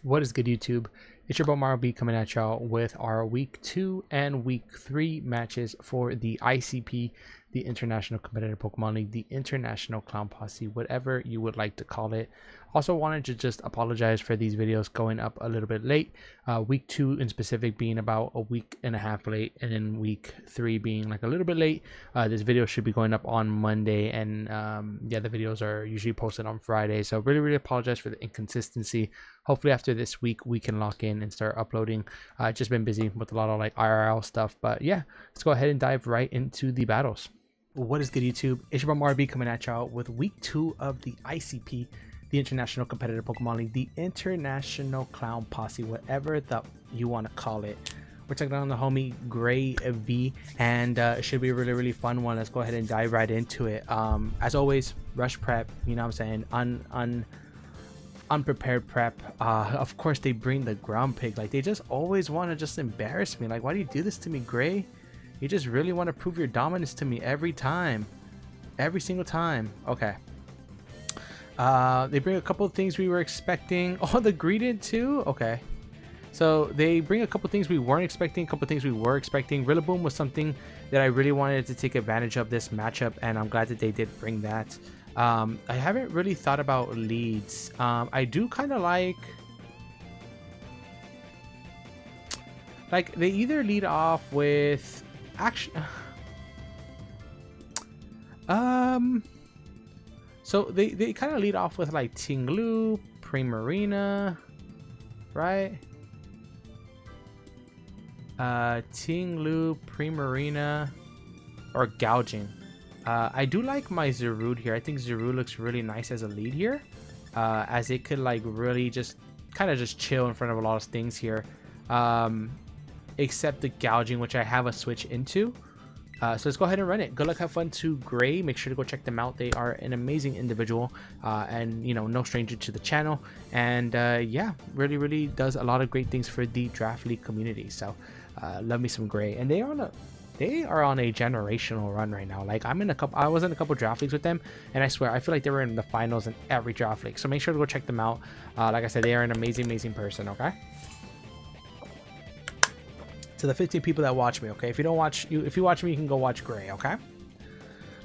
What is good, YouTube? It's your boy Mario B coming at y'all with our week 2 and week 3 matches for the ICP, the International Competitive Pokemon League, the International Clown Posse, whatever you would like to call it. Also wanted to just apologize for these videos going up a little bit late. Week 2 in specific being about a week and a half late, and then week 3 being like a little bit late. This video should be going up on Monday, and yeah, the videos are usually posted on Friday. So really apologize for the inconsistency. Hopefully after this week we can lock in and start uploading. Just been busy with a lot of like IRL stuff, but yeah, let's go ahead and dive right into the battles. What is good, YouTube? It's your boy Mario B coming at y'all with week 2 of the ICP, the International Competitive Pokemon League, the International Clown Posse, whatever you want to call it. We're taking on the homie Gray V, and it should be a really fun one. Let's go ahead and dive right into it. As always, rush prep, you know what I'm saying, unprepared prep. Of course they bring the ground pig. Like, they just always want to just embarrass me. Like, why do you do this to me, Gray? You just really want to prove your dominance to me every time, every single time. Okay. They bring a couple of things we were expecting. Oh, the Greedent too. Okay, so they bring a couple of things we weren't expecting, a couple of things we were expecting. Rillaboom was something that I really wanted to take advantage of this matchup, and I'm glad that they did bring that. I haven't really thought about leads. I do kind of like they either lead off with action. So they kind of lead off with like Tinglu, Primarina, right? Tinglu, Primarina, or Gouging. I do like my Zarude here. I think Zarude looks really nice as a lead here, as it could like really just kind of just chill in front of a lot of things here, except the Gouging, which I have a switch into. So let's go ahead and run it. Good luck, have fun to Gray. Make sure to go check them out. They are an amazing individual, and you know, no stranger to the channel. And yeah, really does a lot of great things for the draft league community. So love me some Gray. And they are on a generational run right now. Like, I was in a couple draft leagues with them, and I swear I feel like they were in the finals in every draft league. So make sure to go check them out. Like I said, they are an amazing person. Okay. To the 15 people that watch me, okay? If you watch me, you can go watch Gray, okay?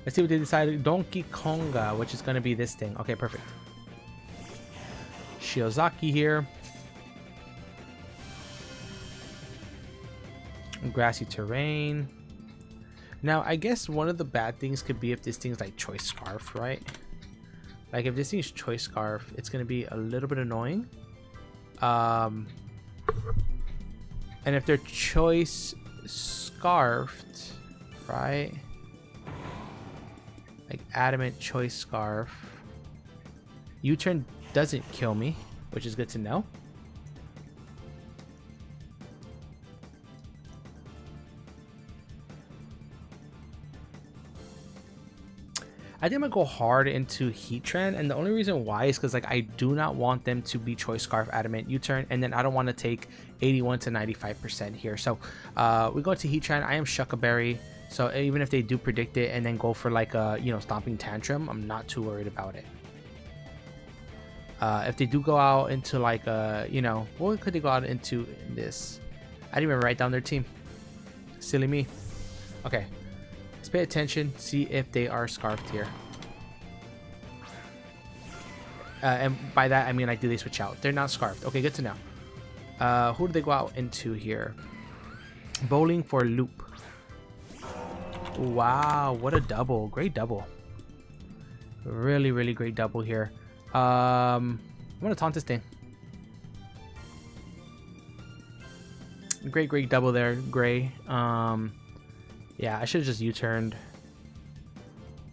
Let's see what they decided. Donkey Konga, which is going to be this thing. Okay, perfect. Shiozaki here. Grassy terrain. Now, I guess one of the bad things could be if this thing's like Choice Scarf, right? Like, if this thing's Choice Scarf, it's going to be a little bit annoying. And if they're Choice Scarfed, right? Like Adamant Choice Scarf. U-turn doesn't kill me, which is good to know. I think I'm gonna go hard into Heatran, and the only reason why is because like I do not want them to be Choice Scarf, Adamant, U-turn, and then I don't want to take 81 to 95% here. So we go into Heatran. I am Shuckaberry, so even if they do predict it and then go for like a, you know, Stomping Tantrum, I'm not too worried about it. If they do go out into like a, you know, what could they go out into in this? I didn't even write down their team. Silly me. Okay. Let's pay attention, see if they are scarfed here. And by that I mean, like, do they switch out? They're not scarfed. Okay, good to know. Who do they go out into here? Bowling for Loop. Wow, what a double. Great double. Really great double here. I'm gonna taunt this thing. Great double there, Gray. Yeah, I should have just U-turned.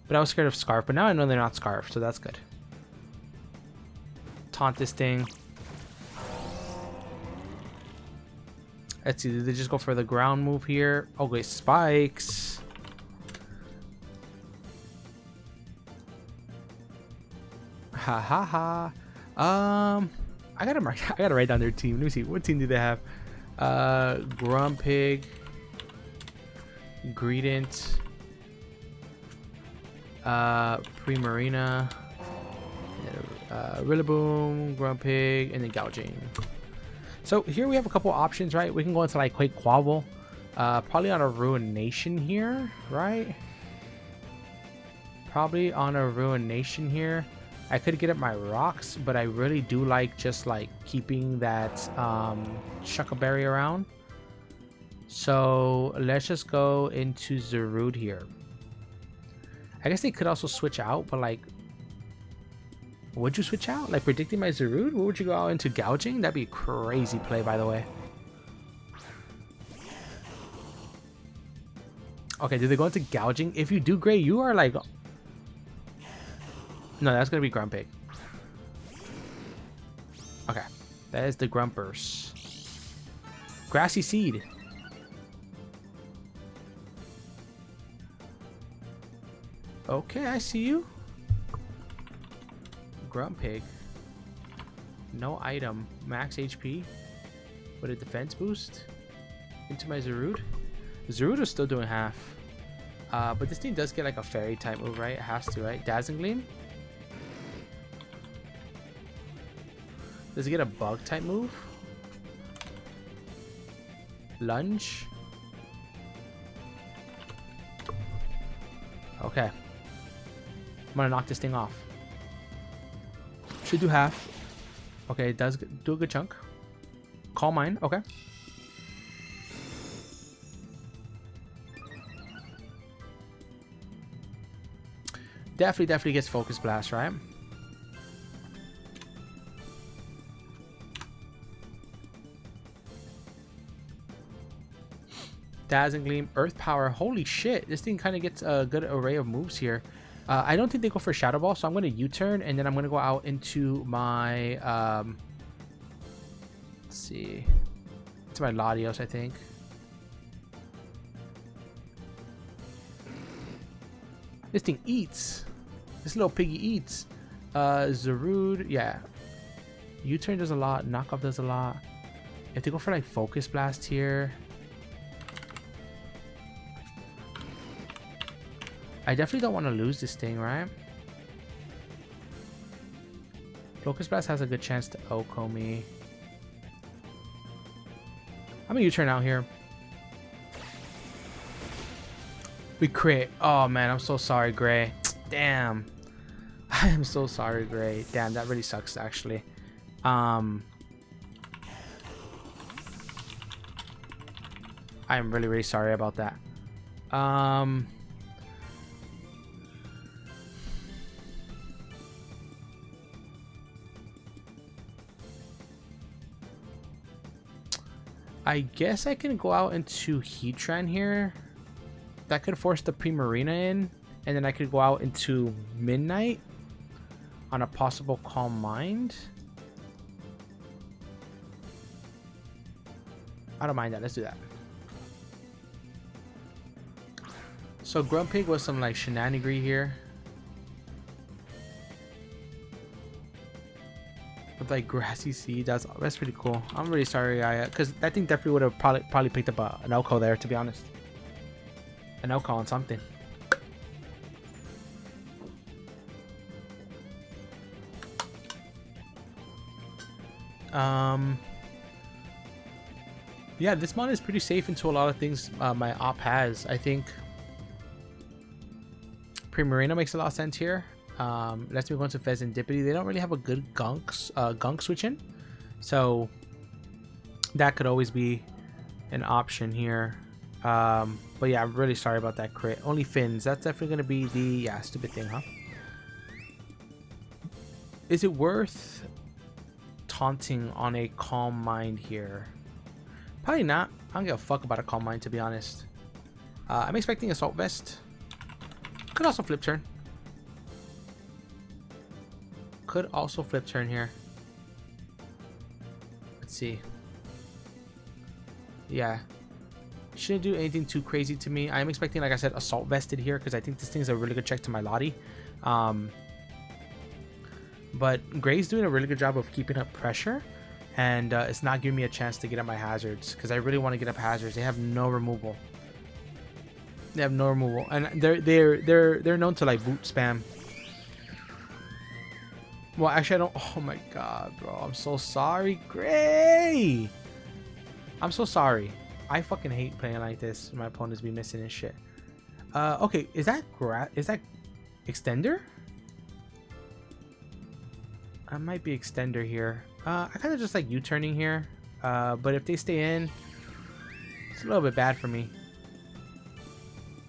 But I was scared of Scarf. But now I know they're not Scarf, so that's good. Taunt this thing. Let's see, did they just go for the ground move here? Oh, wait, Spikes. Ha. I gotta write down their team. Let me see, what team do they have? Grumpig, Greedent, Primarina, Rillaboom, Grumpig, and then Gouging. So here we have a couple options, right? We can go into like Quake Quabble. Probably on a Ruination here, right? Probably on a Ruination here. I could get up my rocks, but I really do like just like keeping that Shuckleberry around. So let's just go into Zarude here. I guess they could also switch out, but like, would you switch out? Like predicting my Zarude? What would you go out into Gouging? That'd be a crazy play, by the way. Okay, do they go into Gouging? If you do, Gray, you are like... No, that's going to be Grumpig. Okay, that is the Grumpers. Grassy Seed. Okay, I see you. Grumpig. No item. Max HP. With a defense boost. Into my Zarude. Zarude is still doing half. But this thing does get like a fairy type move, right? It has to, right? Dazzling Gleam. Does it get a bug type move? Lunge. Okay. I'm gonna knock this thing off. Should do half. Okay, it does do a good chunk. Calm Mind. Okay. Definitely gets Focus Blast, right? Dazzling Gleam, Earth Power. Holy shit, this thing kind of gets a good array of moves here. I don't think they go for Shadow Ball, so I'm going to U-turn, and then I'm going to go out into my... let's see. It's my Latios, I think. This thing eats. This little piggy eats. Zarude, yeah. U-turn does a lot. Knockoff does a lot. If they go for like Focus Blast here... I definitely don't want to lose this thing, right? Focus Blast has a good chance to OHKO me. I'm gonna U-turn out here. We crit. Oh man, I'm so sorry, Gray. Damn. I am so sorry, Gray. Damn, that really sucks, actually. I'm really sorry about that. I guess I can go out into Heatran here. That could force the Primarina in. And then I could go out into Midnight on a possible Calm Mind. I don't mind that. Let's do that. So Grumpig was some like shenanigans here. With like Grassy Seed, that's pretty cool. I'm really sorry, because I think definitely would have probably picked up an OHKO there, to be honest. An OHKO on something. Yeah, this mod is pretty safe into a lot of things my op has. I think Primarina makes a lot of sense here. Lets me go into Fezandipity. They don't really have a good gunk switch in, so that could always be an option here. But yeah, I'm really sorry about that crit. Only Fins. That's definitely gonna be the stupid thing, huh? Is it worth taunting on a Calm Mind here? Probably not. I don't give a fuck about a Calm Mind, to be honest. I'm expecting Assault Vest. Could also flip turn. Could also flip turn here. Let's see. Yeah. Shouldn't do anything too crazy to me. I'm expecting, like I said, Assault Vested here because I think this thing is a really good check to my Lottie. But Gray's doing a really good job of keeping up pressure. And it's not giving me a chance to get up my hazards because I really want to get up hazards. They have no removal. They have no removal. And they're known to like boot spam. Well, actually, I don't. Oh my god, bro. I'm so sorry, Gray. I'm so sorry. I fucking hate playing like this. My opponents be missing and shit. Okay. Is that extender? I might be extender here. I kind of just like U-turning here. But if they stay in, it's a little bit bad for me.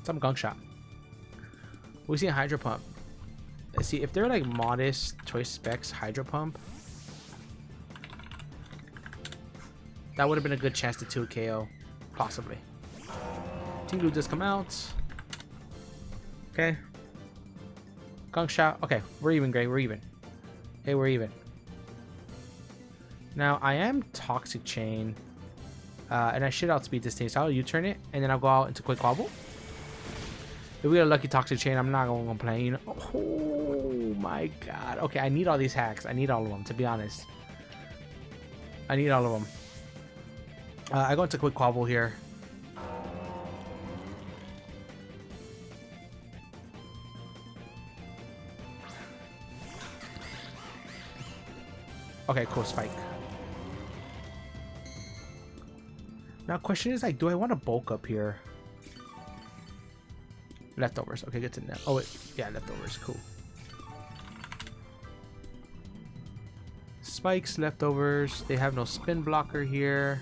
Some gunk shot. We see a hydro pump. Let's see if they're like modest choice specs hydro pump. That would have been a good chance to 2 KO, possibly. Tinglu does come out. Okay. Gunk shot. Okay, we're even, Gray. We're even. Hey, we're even. Now I am toxic chain, and I should outspeed this thing. So I'll U-turn it, and then I'll go out into quick wobble. If we get a lucky toxic chain, I'm not going to complain. Oh my god. Okay, I need all these hacks. I need all of them, to be honest. I need all of them. I go into quick wobble here. Okay, cool, spike. Now, question is like, do I want to bulk up here? Leftovers. Okay, good to know. Oh wait, yeah, leftovers. Cool. Spikes, leftovers. They have no spin blocker here.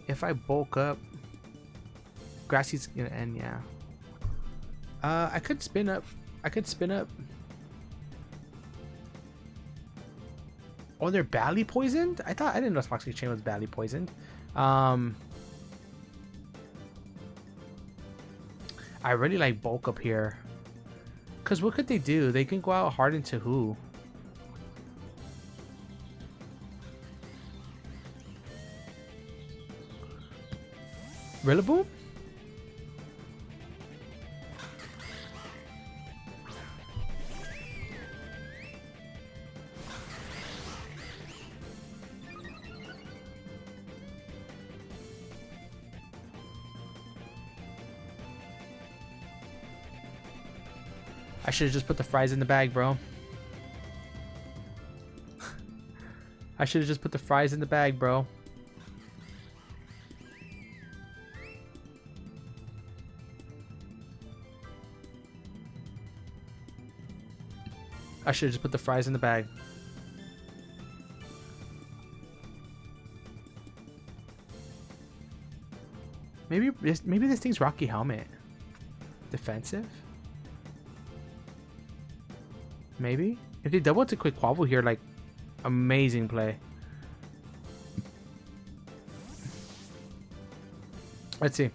If I bulk up, Grassy's gonna end. Yeah. I could spin up. I could spin up. Oh, they're badly poisoned? I didn't know Toxic Chain was badly poisoned. I really like bulk up here. Cause what could they do? They can go out hard into who? Rillaboom? I should have just put the fries in the bag, bro. I should have just put the fries in the bag, bro. I should have just put the fries in the bag. Maybe this thing's Rocky Helmet. Defensive? Maybe? If they double to quick quabble here, like, amazing play. Let's see.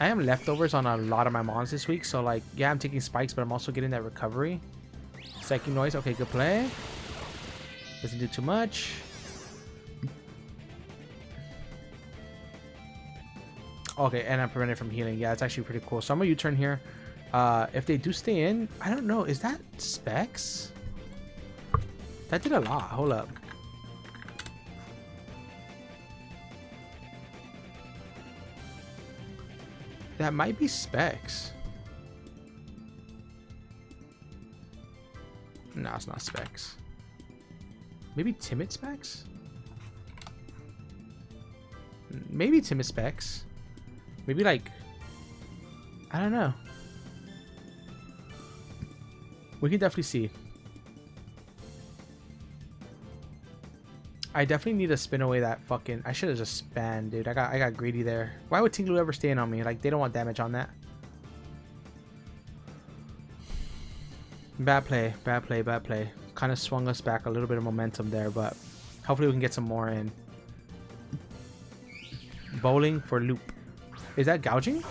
I am leftovers on a lot of my mons this week, so like, yeah, I'm taking spikes, but I'm also getting that recovery. Psychic noise, okay, good play. Doesn't do too much. Okay, and I'm prevented from healing. Yeah, it's actually pretty cool. So I'm gonna U-turn here. If they do stay in, I don't know. Is that specs? That did a lot. Hold up. That might be specs. No, it's not specs. Maybe timid specs? Maybe timid specs. Maybe like, I don't know. We can definitely see. I definitely need to spin away that fucking. I should have just spanned, dude. I got greedy there. Why would Tinglu ever stay in on me? Like, they don't want damage on that. Bad play, bad play, bad play. Kind of swung us back a little bit of momentum there, but hopefully we can get some more in. Bowling for loop. Is that gouging?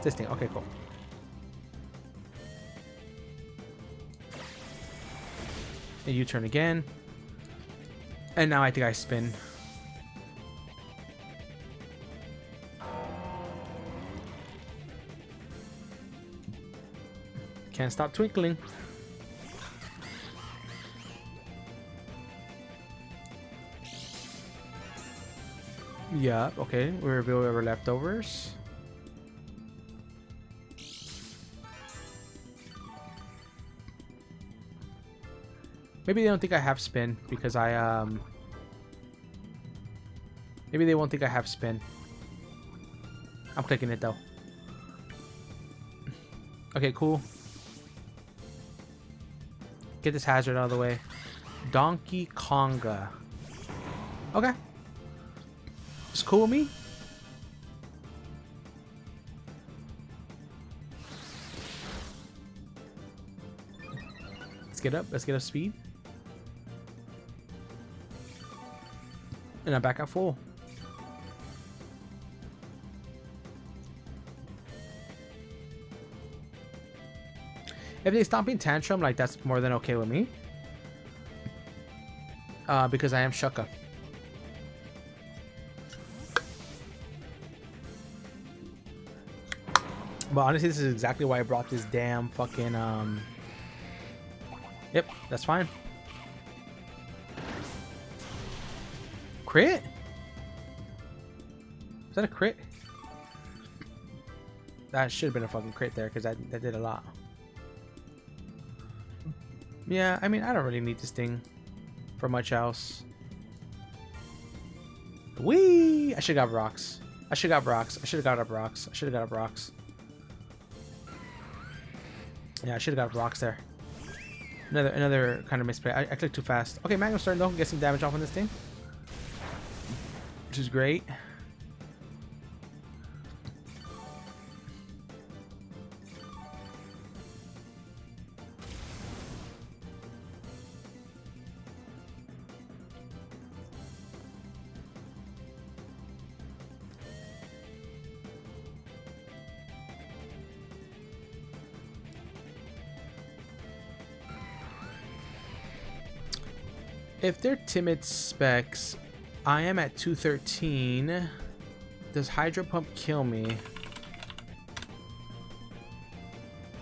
This thing. Okay, cool. And U-turn again. And now I think I spin. Can't stop twinkling. Yeah, okay. We reveal our leftovers. Maybe they don't think I have spin because I maybe they won't think I have spin. I'm clicking it though. Okay, cool. Get this hazard out of the way. Donkey Konga. Okay. It's cool with me. Let's get up. Let's get up speed. And I'm back at full. If they stomping tantrum, like that's more than okay with me. Because I am Shucka. But honestly, this is exactly why I brought this damn fucking Yep, that's fine. Crit? Is that a crit? That should have been a fucking crit there, because that did a lot. Yeah, I mean, I don't really need this thing for much else. Whee! I should have got rocks. I should have got rocks. I should have got up rocks. I should have got up rocks. Yeah, I should have got rocks there. Another kind of misplay. I clicked too fast. Okay, Magnum starting though. Get some damage off on this thing, which is great. If they're timid specs, I am at 213. Does Hydro Pump kill me?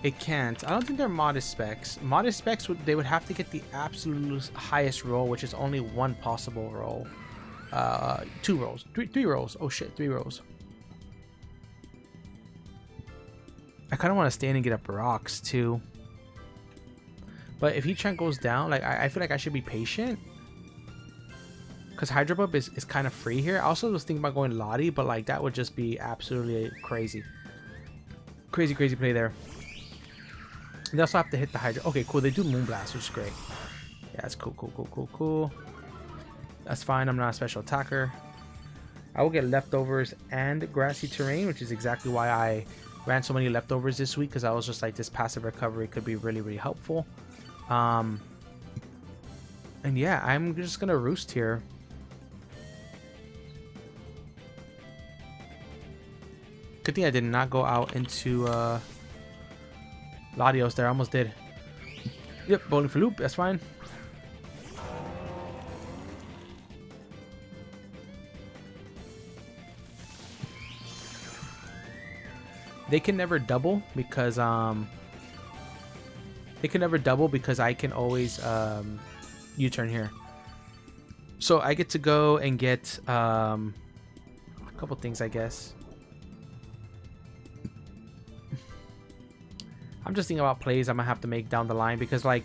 It can't. I don't think they're modest specs. Modest specs, they would have to get the absolute highest roll, which is only one possible roll. 2 rolls. 3 rolls. Oh shit, 3 rolls. I kind of want to stand and get up rocks too. But if Heatran goes down, like I feel like I should be patient. Because Hydro Pump is kind of free here. I also was thinking about going Lottie, but like that would just be absolutely crazy. Crazy play there. They also have to hit the Hydro. Okay, cool. They do Moonblast, which is great. Yeah, that's cool. That's fine. I'm not a special attacker. I will get Leftovers and Grassy Terrain, which is exactly why I ran so many Leftovers this week, because I was just like, this passive recovery could be really helpful. And yeah, I'm just gonna roost here. Good thing I did not go out into Latios there. I almost did. Yep, bowling for loop. That's fine. They can never double because I can always U-turn here. So I get to go and get a couple things, I guess. I'm just thinking about plays I'm gonna have to make down the line, because like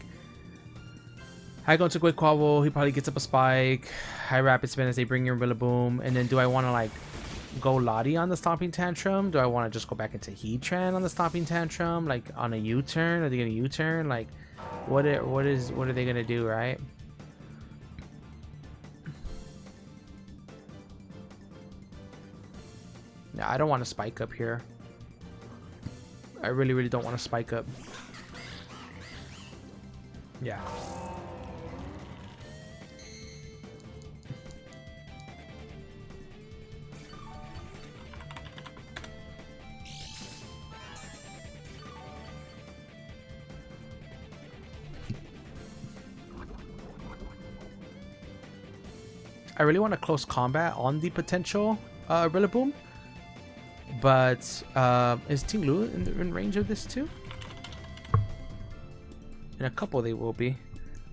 I go into Quick Quabble, he probably gets up a spike, high rapid spin as they bring in Rillaboom, and then do I want to like go Lottie on the Stomping Tantrum? Do I want to just go back into Heatran on the Stomping Tantrum, like on a U-turn? Are they gonna U-turn? Like what are they gonna do, right? Yeah, I don't want to spike up here. I really don't want to spike up. Yeah. I really want a close combat on the potential Rillaboom. But is Ting Lu in range of this too? In a couple they will be.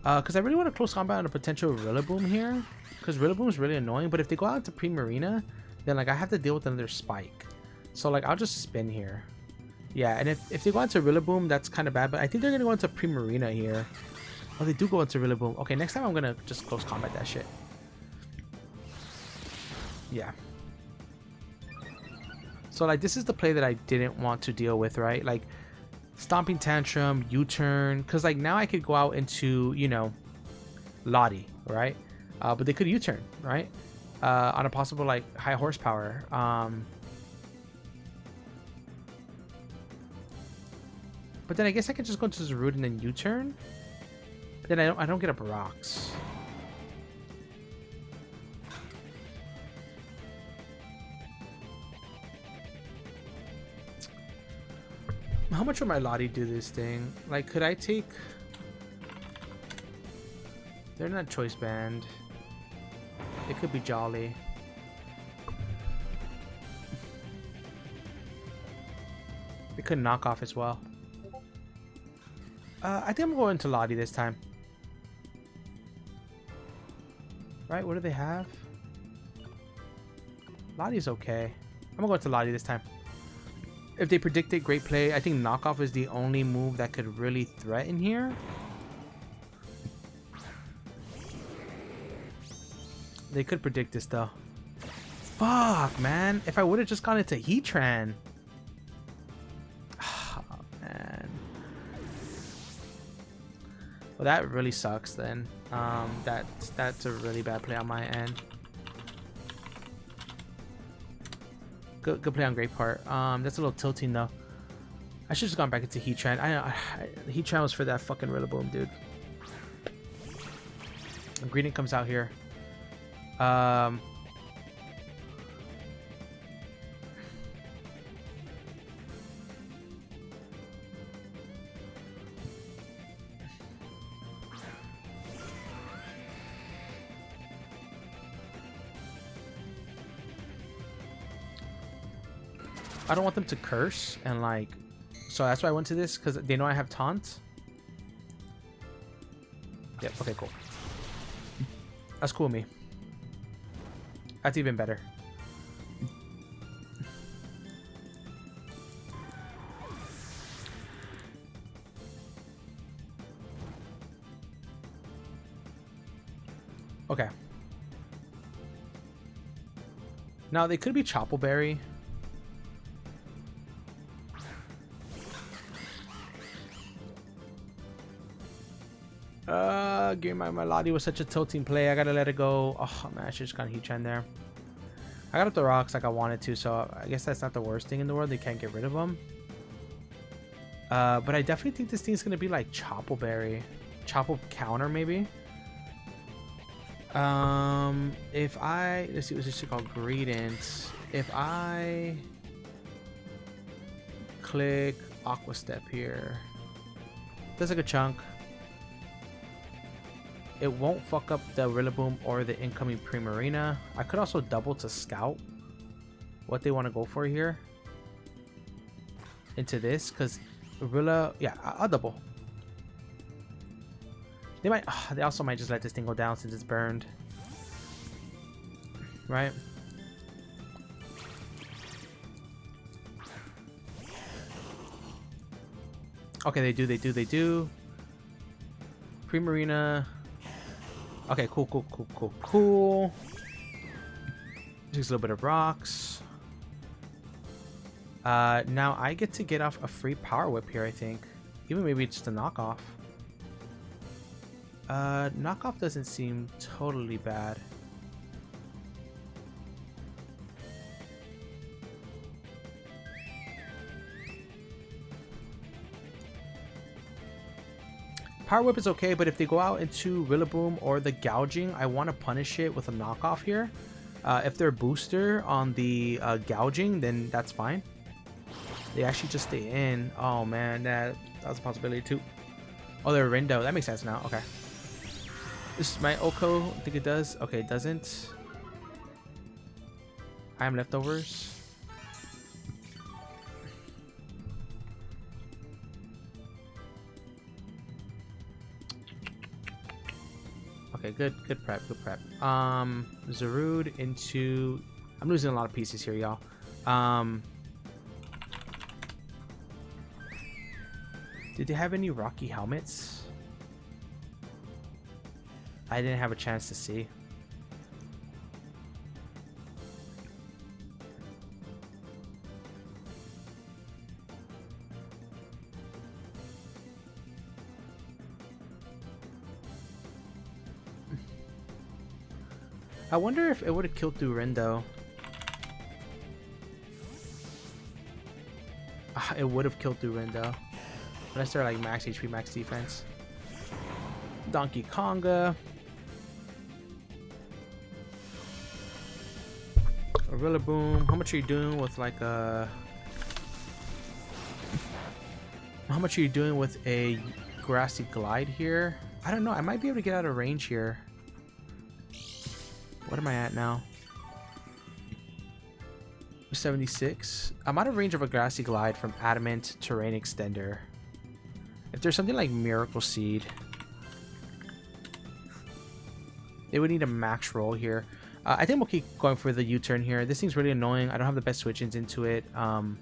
Because I really want a close combat on a potential Rillaboom here. Because Rillaboom is really annoying. But if they go out to Primarina, then like I have to deal with another spike. So like I'll just spin here. Yeah, and if they go out to Rillaboom, that's kind of bad. But I think they're going to go into Primarina here. Oh, they do go into Rillaboom. Okay, next time I'm gonna just close combat that shit. Yeah. So like this is the play that I didn't want to deal with, right? Like Stomping Tantrum, U-turn, because like now I could go out into, you know, Lottie, right? But they could U-turn, right? On a possible like high horsepower. But then I guess I could just go into Zarude and then U-turn. But then I don't get up rocks. How much would my Lottie do this thing? Like, could I take... They're not choice band. It could be Jolly. It could knock off as well. I think I'm going to Lottie this time. Right, what do they have? Lottie's okay. I'm gonna go to Lottie this time. If they predict it, great play. I think knockoff is the only move that could really threaten here. They could predict this though. Fuck, man. If I would have just gone into Heatran. Oh, man. Well, that really sucks then. That's a really bad play on my end. Good play on Great Part. That's a little tilting though. I should have gone back into Heatran. Heatran was for that fucking Rillaboom, dude. And Greedent comes out here. I don't want them to curse and like, so that's why I went to this, because they know I have taunt. Yep, okay, cool. That's cool with me. That's even better. Okay. Now they could be Choppleberry. Game my Lottie was such a tilting play. I gotta let it go. Oh man, I should just got Heatran there. I got up the rocks like I wanted to, so I guess that's not the worst thing in the world. They can't get rid of them. But I definitely think this thing's gonna be like Choppleberry, Chopple counter maybe. If I let's see what's this called, Greedent. If I click Aqua Step here, does like a chunk. It won't fuck up the Rillaboom or the incoming Primarina. I could also double to scout what they want to go for here into this, because Rilla, yeah, I'll double. They might, they also might just let this thing go down since it's burned, right? Okay, they do. Primarina. Okay, cool. Just a little bit of rocks. Now I get to get off a free Power Whip here, I think. Even maybe just a knockoff. Knockoff doesn't seem totally bad. Power Whip is okay, but if they go out into Rillaboom or the Gouging, I want to punish it with a knockoff here. If they're booster on the Gouging, then that's fine. They actually just stay in. Oh man, that was a possibility too. Oh, they're Rindo. That makes sense now. Okay. This is my Oko. I think it does. Okay, it doesn't. I am leftovers. Okay, good prep. Zarude into... I'm losing a lot of pieces here, y'all. Did they have any Rocky helmets? I didn't have a chance to see. I wonder if it would have killed through Rindo. It would have killed through Rindo. Unless they're like max HP, max defense. Donkey Konga. A Rillaboom. How much are you doing with like a... How much are you doing with a Grassy Glide here? I don't know. I might be able to get out of range here. What am I at now? 76. I'm out of range of a Grassy Glide from Adamant Terrain Extender. If there's something like Miracle Seed, they would need a max roll here. I think we'll keep going for the U-turn here. This thing's really annoying. I don't have the best switch-ins into it. We're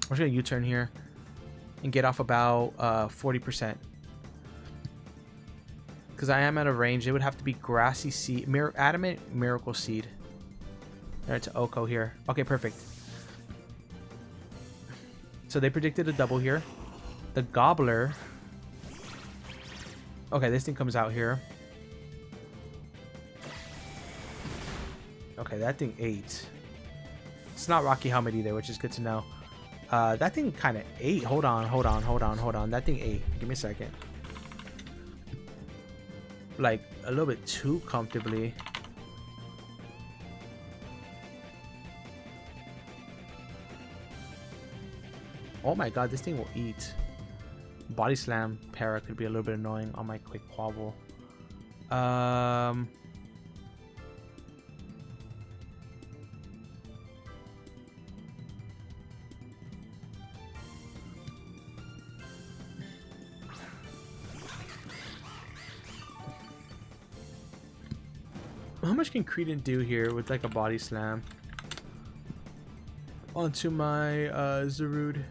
just gonna U-turn here and get off about 40%. Because I am out of range. It would have to be Grassy Seed, Adamant Miracle Seed. There, it's Oko here. Okay, perfect. So they predicted a double here. The Gobbler. Okay, this thing comes out here. Okay, that thing ate. It's not Rocky Helmet either, which is good to know. That thing kind of ate. Hold on. That thing ate. Give me a second. Like, a little bit too comfortably. Oh my god, this thing will eat. Body Slam Para could be a little bit annoying on my quick Quabble. How much can Credent do here with like a Body Slam? Onto my Zarude.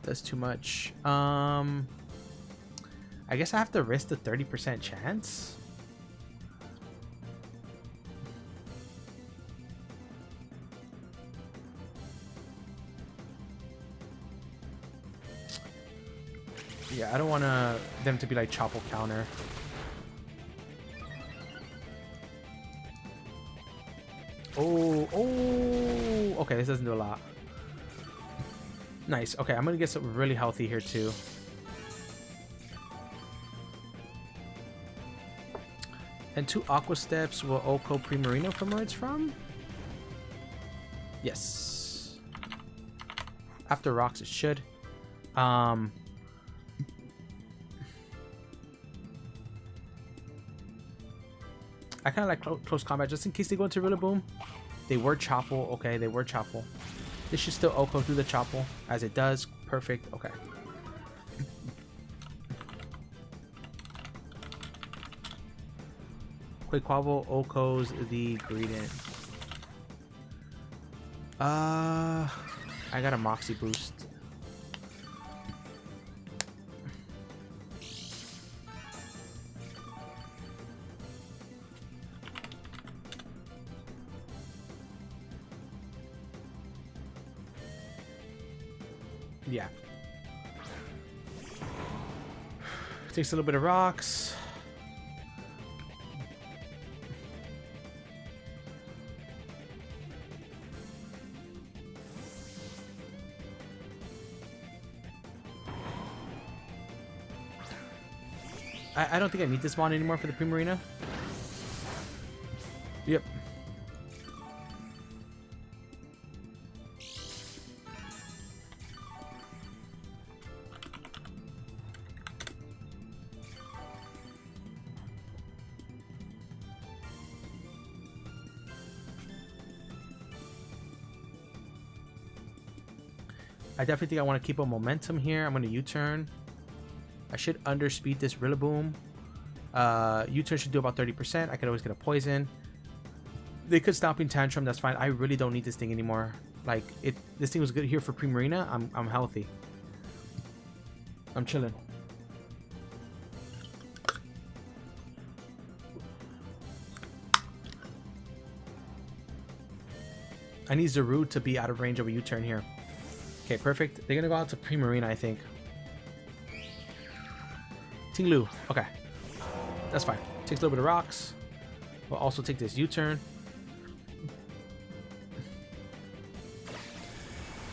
That's too much. I guess I have to risk the 30% chance. Yeah, I don't want them to be like Chopple counter. Oh, okay, this doesn't do a lot. Nice. Okay, I'm gonna get something really healthy here too. And 2 Aqua Steps will Oko Primarina from where it's from? Yes. After rocks it should. I kind of like close combat just in case they go into Rillaboom. They were Chopple. Okay, they were Chopple. This should still Oko through the Chopple as it does. Perfect. Okay. Quick Quabble Oko's the Greedent. I got a Moxie boost. Yeah. Takes a little bit of rocks. I don't think I need this mod anymore for the Primarina. Yep. I definitely think I want to keep a momentum here. I'm going to U-turn. I should underspeed this Rillaboom. U-turn should do about 30%. I could always get a poison. They could Stomping Tantrum. That's fine. I really don't need this thing anymore. Like, this thing was good here for Primarina. I'm healthy. I'm chilling. I need Zarude to be out of range of a U-turn here. Okay, perfect. They're gonna go out to Primarina, I think. Tinglu. Okay. That's fine. Takes a little bit of rocks. We'll also take this U-turn.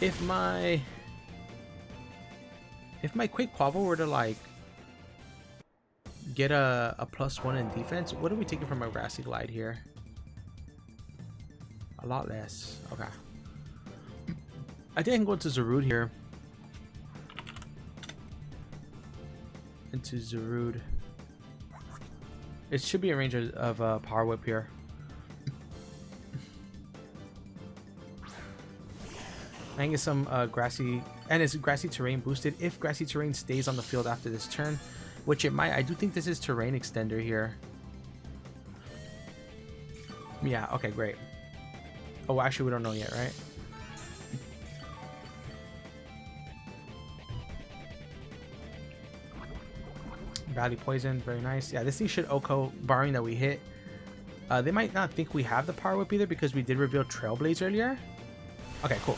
If my Quick Quavel were to like get a +1 in defense, what are we taking from our Grassy Glide here? A lot less. Okay. I think I can go into Zarude here. Into Zarude. It should be a range of Power Whip here. I can get some grassy, and is grassy terrain boosted if grassy terrain stays on the field after this turn, which it might. I do think this is terrain extender here. Yeah, okay, great. Oh, actually, we don't know yet, right? Valley Poison, very nice. Yeah, this thing should OHKO, barring that we hit. They might not think we have the Power Whip either because we did reveal Trailblaze earlier. Okay, cool.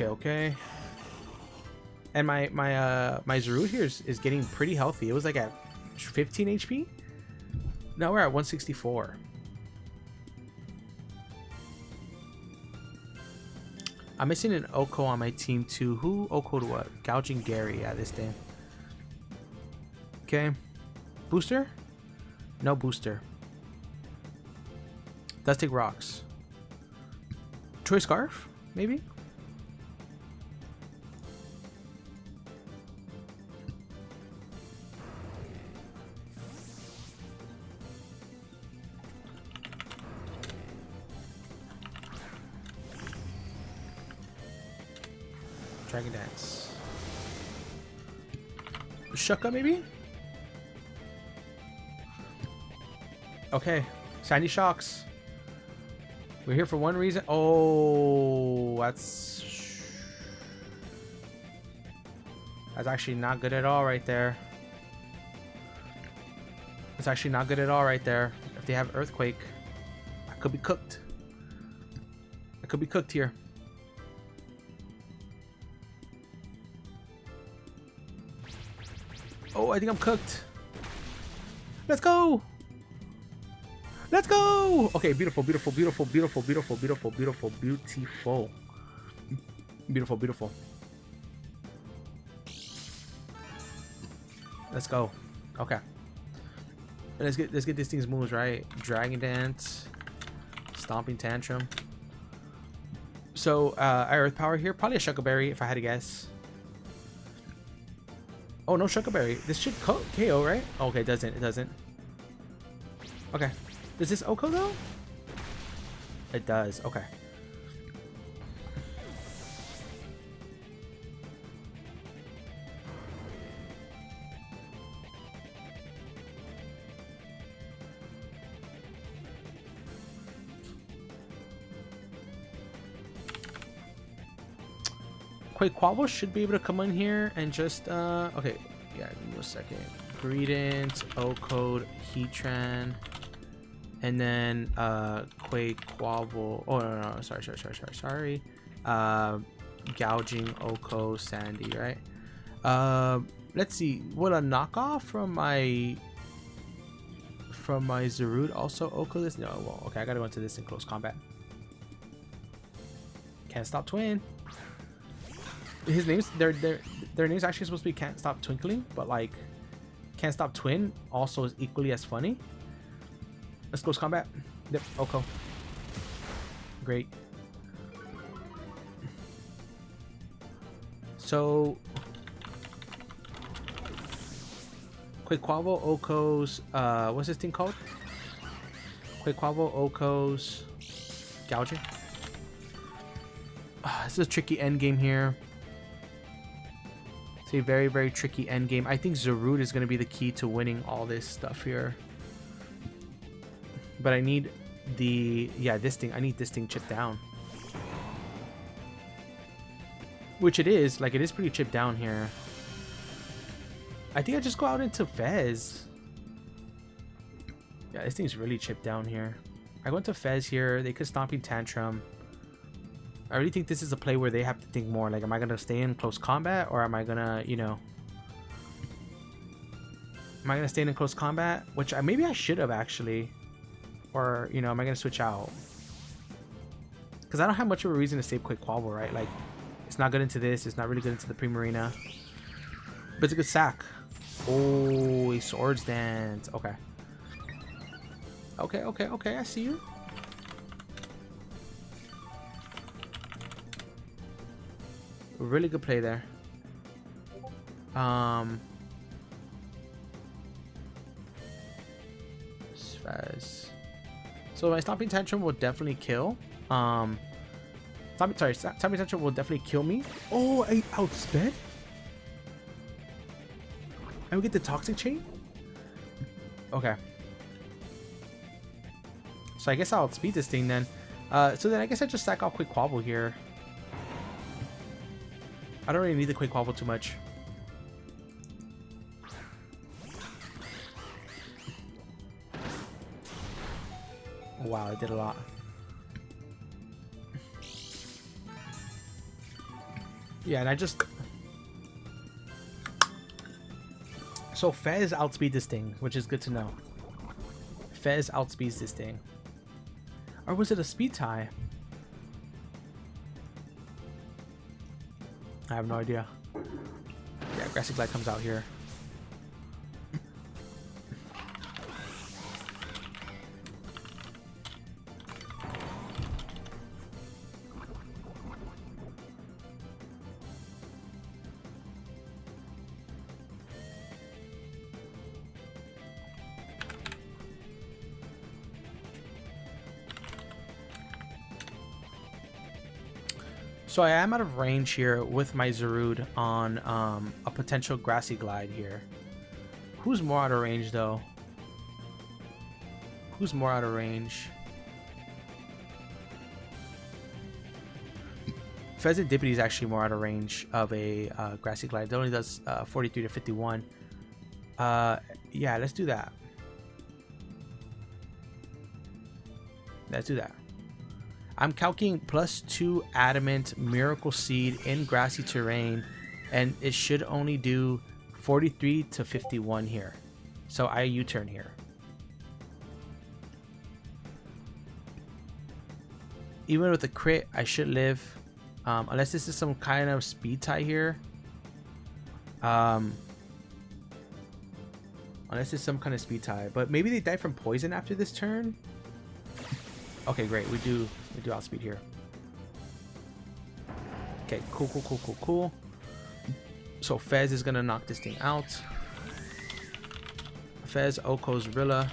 Okay. And my Zarude here is getting pretty healthy. It was like at 15 HP. Now we're at 164. I'm missing an OHKO on my team too. Who OHKO'd what? Gouging Gary. Yeah, this thing. Okay. Booster? No booster. Does take rocks. Choice Scarf? Maybe? Dragon Dance. Shucka, maybe? Okay. Sandy Shocks. We're here for one reason. Oh, that's actually not good at all right there. It's actually not good at all right there. If they have Earthquake, I could be cooked. I could be cooked here. Oh, I think I'm cooked. Let's go. Let's go. Okay, beautiful. Let's go. Okay. Let's get this thing's moves right. Dragon Dance, Stomping Tantrum. So Earth Power here, probably a Shuckleberry if I had to guess. Oh, no Shuckleberry. This should KO, right? Oh, okay, it doesn't. It doesn't. Okay. Does this OHKO though? It does. Okay. Quake Quavel should be able to come in here and just okay, yeah, give me a second. Greedent, OHKO, Heatran, and then Quake Quavel. Oh no, sorry. Gouging, OHKO, Sandy, right? Let's see. Will a knockoff from my Zarude also OHKO this? No, well, okay, I gotta go into this in close combat. Can't Stop Twin. His name's their name's actually supposed to be Can't Stop Twinkling, but like Can't Stop Twin also is equally as funny. Let's close combat. Yep, OHKO. Great. So Quake Quavel, OHKO's what's this thing called? Quake Quavel, OHKO's Gouging. This is a tricky end game here. It's a very, very tricky end game. I think Zarude is going to be the key to winning all this stuff here. But I need this thing. I need this thing chipped down. Which it is. Like, it is pretty chipped down here. I think I just go out into Fez. Yeah, this thing's really chipped down here. I go into Fez here. They could Stomping Tantrum. I really think this is a play where they have to think more. Like, am I going to stay in close combat? Or am I going to, you know... Am I going to stay in close combat? Which maybe I should have, actually. Or, you know, am I going to switch out? Because I don't have much of a reason to save Quick Quabble, right? Like, it's not good into this. It's not really good into the Primarina. But it's a good sack. Oh, he Swords Dance. Okay. Okay. I see you. Really good play there. Spaz. So my Stomping Tantrum will definitely kill. Stomping Tantrum will definitely kill me. Oh, I outsped. And we get the Toxic Chain. Okay. So I guess I'll outspeed this thing then. So then I guess I just sack off Quick Quabble here. I don't really need the Quick Quabble too much. Wow, I did a lot. Yeah, and I just... So Fez outspeed this thing, which is good to know. Fez outspeeds this thing. Or was it a speed tie? I have no idea. Yeah, Grassy Glide comes out here. So I am out of range here with my Zarude on a potential Grassy Glide here. Who's more out of range though? Who's more out of range? Pheasant Dippity is actually more out of range of a Grassy Glide. It only does 43 to 51. Yeah, let's do that. Let's do that. I'm calculating +2 Adamant Miracle Seed in grassy terrain, and it should only do 43 to 51 here. So I U-turn here. Even with a crit, I should live. Unless this is some kind of speed tie here. Unless it's some kind of speed tie. But maybe they die from poison after this turn. Okay, great. We do outspeed here. Okay, cool. So Fez is gonna knock this thing out. Fez, Oko's Rilla.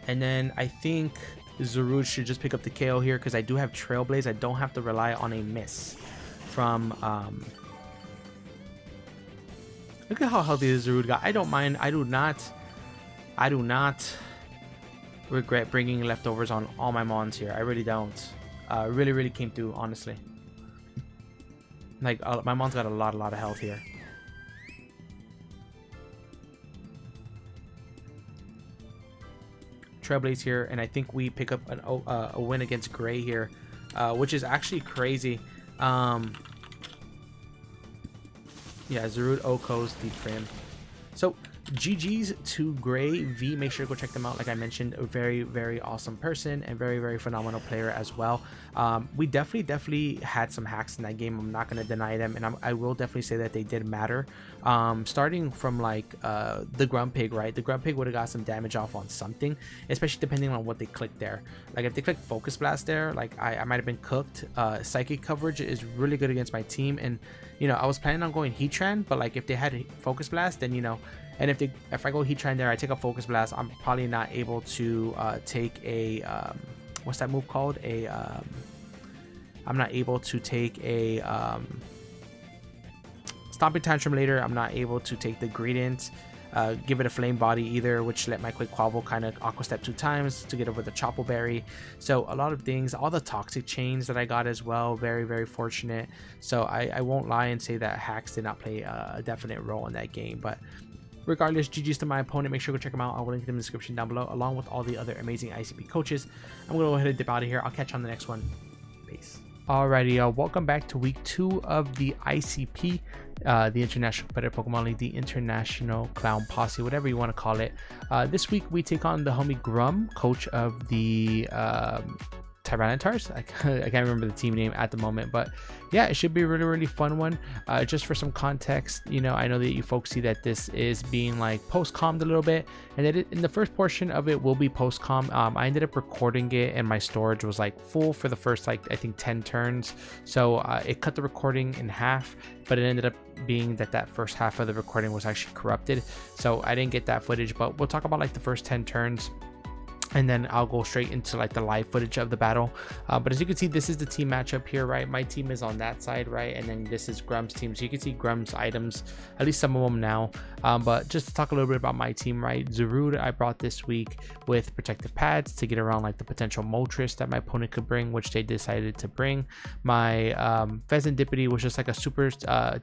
And then I think Zarude should just pick up the KO here because I do have Trailblaze. I don't have to rely on a miss from look at how healthy the Zarude got. I don't mind. I do not regret bringing leftovers on all my mons here. I really don't. Really came through, honestly. Like my mon's got a lot of health here. Trailblaze here, and I think we pick up a win against Gray here, which is actually crazy. Yeah, Zarude Oko's Deep Frame. So GG's to Gray V. Make sure to go check them out. Like I mentioned, a very awesome person and very phenomenal player as well. We definitely had some hacks in that game. I'm not going to deny them, and I will definitely say that they did matter. Starting from like the Grunt Pig, right? The Grunt Pig would have got some damage off on something, especially depending on what they clicked there. Like if they clicked Focus Blast there, like I might have been cooked. Psychic coverage is really good against my team, and you know I was planning on going Heatran, but like if they had Focus Blast, then you know. And if I go Heatran there, I take a Focus Blast, I'm probably not able to take a what's that move called? I'm not able to take a Stomping Tantrum later. I'm not able to take the Gradient, give it a Flame Body either, which let my Quick Quabble kind of Aqua Step 2 times to get over the Chople Berry. So a lot of things, all the Toxic Chains that I got as well, very fortunate. So I won't lie and say that hacks did not play a definite role in that game, but regardless, GG's to my opponent. Make sure to go check them out. I will link them in the description down below, along with all the other amazing ICP coaches. I'm going to go ahead and dip out of here. I'll catch you on the next one. Peace. Alrighty, y'all. Welcome back to week 2 of the ICP, the International Competitive Pokemon League, the International Clown Posse, whatever you want to call it. This week we take on the homie Grum, coach of the Tyrannotars. I can't remember the team name at the moment, but yeah, it should be a really fun one. Just for some context, you know, I know that you folks see that this is being like post-commed a little bit, and that in the first portion of it will be post-com. I ended up recording it and my storage was like full for the first like I think 10 turns, so it cut the recording in half, but it ended up being that first half of the recording was actually corrupted, so I didn't get that footage. But we'll talk about like the first 10 turns, and then I'll go straight into like the live footage of the battle. But as you can see, this is the team matchup here, right? My team is on that side, right? And then this is Grum's team. So you can see Grum's items, at least some of them now. But just to talk a little bit about my team, right? Zarude I brought this week with protective pads to get around like the potential Moltres that my opponent could bring, which they decided to bring. My Pheasantipity was just like a super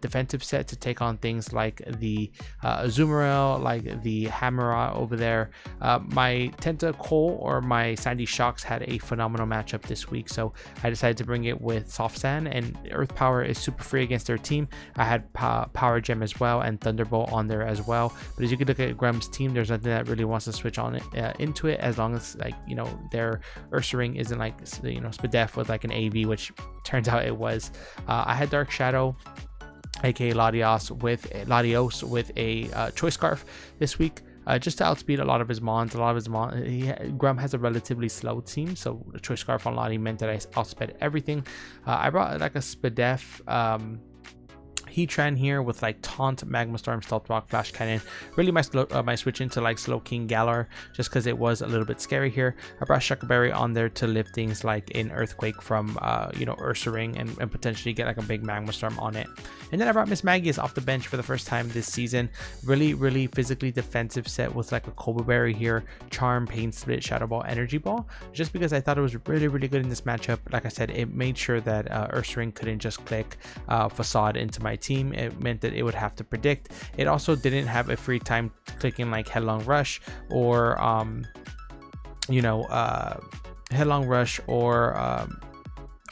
defensive set to take on things like the Azumarill, like the Hammerot over there. My Tentacool or my Sandy Shocks had a phenomenal matchup this week, so I decided to bring it with Soft Sand, and Earth Power is super free against their team. I had Power Gem as well and Thunderbolt on there as well, but as you can look at Grum's team, there's nothing that really wants to switch on it into it, as long as like, you know, their Ursaring isn't like, you know, Spadef with like an AV, which turns out it was. I had Dark Shadow, aka Latios with a Choice Scarf this week, just to outspeed a lot of his mons. Grum has a relatively slow team, so the Choice Scarf on Lottie meant that I outsped everything. I brought like a Spadef Heatran here with like Taunt, Magma Storm, Stealth Rock, Flash Cannon. Really my switch into like Slowking-Galar, just because it was a little bit scary here. I brought Shuckleberry on there to lift things like in Earthquake from you know, Ursaring, and potentially get like a big Magma Storm on it. And then I brought Miss Magius off the bench for the first time this season. Really physically defensive set with like a Cobra Berry here, Charm, Pain Split, Shadow Ball, Energy Ball, just because I thought it was really good in this matchup. Like I said, it made sure that Ursaring couldn't just click Facade into my team. It meant that it would have to predict. It also didn't have a free time clicking like Headlong Rush or you know, Headlong Rush or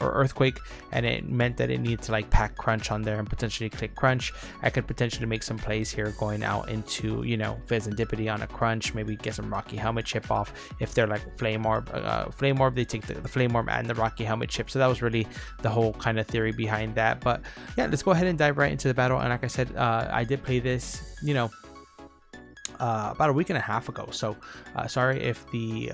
Earthquake, and it meant that it needed to like pack Crunch on there and potentially click Crunch. I could potentially make some plays here going out into, you know, Pheasantipity on a Crunch, maybe get some Rocky Helmet chip off. If they're like Flame Orb, they take the Flame Orb and the Rocky Helmet chip. So that was really the whole kind of theory behind that. But yeah, let's go ahead and dive right into the battle. And like I said, I did play this, you know, about a week and a half ago, so sorry if the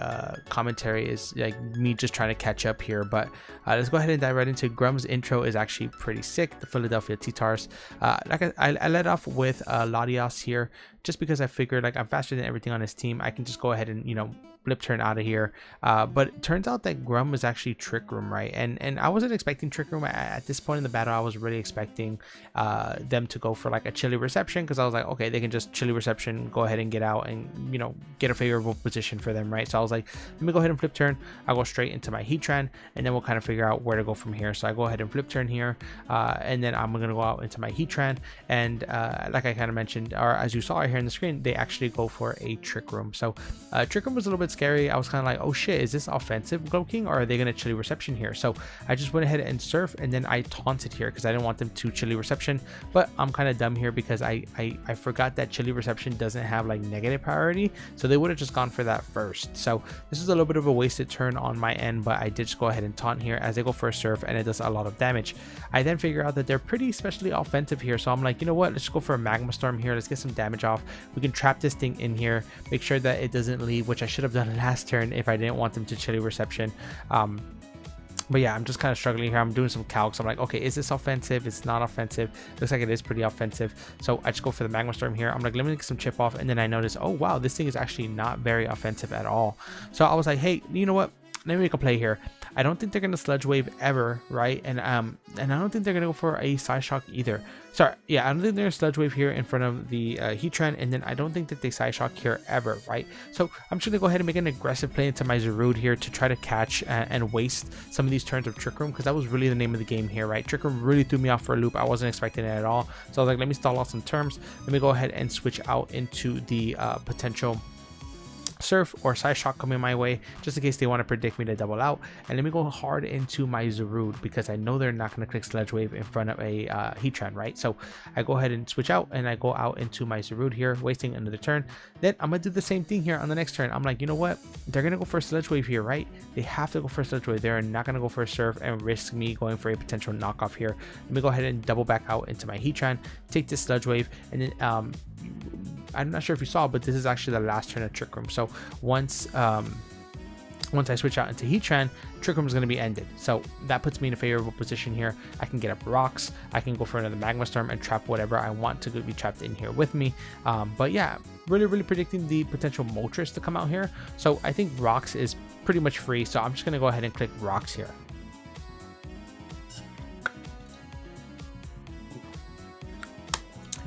commentary is like me just trying to catch up here, but let's go ahead and dive right into Grum's intro. Is actually pretty sick. The Philadelphia T-Tars. Like I led off with Latios here, just because I figured like I'm faster than everything on his team. I can just go ahead and, you know, blip turn out of here. But it turns out that Grum was actually Trick Room, right? And I wasn't expecting Trick Room at this point in the battle. I was really expecting them to go for like a Chilly Reception, because I was like, okay, they can just Chilly Reception, go ahead and get out and, you know, get a favorable position for them, right? So I was like, let me go ahead and flip turn. I'll go straight into my Heatran, and then we'll kind of figure out where to go from here. So I go ahead and flip turn here, and then I'm gonna go out into my Heatran, and like I kind of mentioned, or as you saw right here in the screen, they actually go for a Trick Room. So Trick Room was a little bit scary. I was kind of like, oh shit, is this offensive Slowking, or are they gonna Chilly Reception here? So I just went ahead and surf, and then I taunted here because I didn't want them to Chilly Reception. But I'm kind of dumb here because I forgot that Chilly Reception doesn't have like negative priority, so they would have just gone for that first. So this is a little bit of a wasted turn on my end, but I did just go ahead and taunt here as they go for a surf, and it does a lot of damage. I then figure out that they're pretty especially offensive here, so I'm like, you know what, let's go for a Magma Storm here. Let's get some damage off. We can trap this thing in here, make sure that it doesn't leave, which I should have done last turn if I didn't want them to Chilly Reception. But yeah, I'm just kind of struggling here. I'm doing some calcs. I'm like, okay, is this offensive? It's not offensive. Looks like it is pretty offensive. So I just go for the Magma Storm here. I'm like, let me get some chip off. And then I notice, oh wow, this thing is actually not very offensive at all. So I was like, hey, you know what? Let me make a play here. I don't think they're gonna Sludge Wave ever, right? And I don't think they're gonna go for a Psy Shock either. Sorry, yeah, I don't think they're gonna Sludge Wave here in front of the Heatran, and then I don't think that they Psy Shock here ever, right? So I'm just gonna go ahead and make an aggressive play into my Zarude here to try to catch and waste some of these turns of Trick Room, because that was really the name of the game here, right? Trick Room really threw me off for a loop. I wasn't expecting it at all. So I was like, let me stall out some terms. Let me go ahead and switch out into the potential Surf or Psy Shock coming my way, just in case they want to predict me to double out. And let me go hard into my Zarude, because I know they're not going to click Sludge Wave in front of a Heatran, right? So I go ahead and switch out, and I go out into my Zarude here, wasting another turn. Then I'm going to do the same thing here on the next turn. I'm like, you know what? They're going to go for a Sludge Wave here, right? They have to go for a Sludge Wave. They're not going to go for a Surf and risk me going for a potential knockoff here. Let me go ahead and double back out into my Heatran, take this Sludge Wave, and then I'm not sure if you saw, but this is actually the last turn of Trick Room. So once I switch out into Heatran, Trick Room is going to be ended. So that puts me in a favorable position here. I can get up rocks. I can go for another Magma Storm and trap whatever I want to be trapped in here with me. But yeah, really predicting the potential Moltres to come out here. So I think rocks is pretty much free. So I'm just going to go ahead and click rocks here.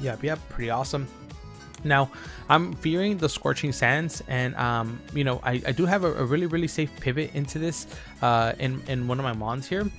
Yep, pretty awesome. Now I'm fearing the Scorching Sands, and you know, I do have a really safe pivot into this in one of my mons here.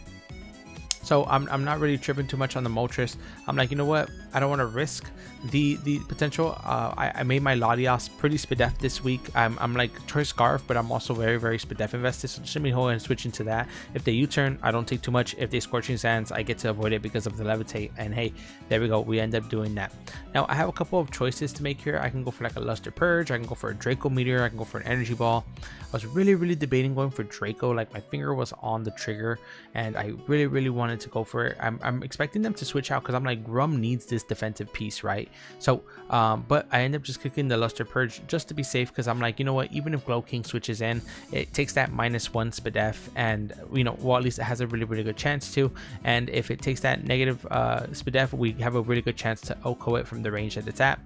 So I'm not really tripping too much on the Moltres. I'm like, you know what? I don't want to risk the potential. I made my Latias pretty Spadef this week. I'm like Choice Scarf, but I'm also very Spadef invested. So just let me go ahead and switch into that. If they U-turn, I don't take too much. If they Scorching Sands, I get to avoid it because of the Levitate. And hey, there we go. We end up doing that. Now I have a couple of choices to make here. I can go for like a Luster Purge. I can go for a Draco Meteor. I can go for an Energy Ball. I was really debating going for Draco. Like my finger was on the trigger, and I really wanted to go for it. I'm expecting them to switch out, because I'm like, Grum needs this defensive piece, right? So but I end up just clicking the Luster Purge just to be safe, because I'm like, you know what, even if Glow King switches in, it takes that -1 Spadef, and you know, well, at least it has a really good chance to. And if it takes that negative Spadef, we have a really good chance to OHKO it from the range that it's at.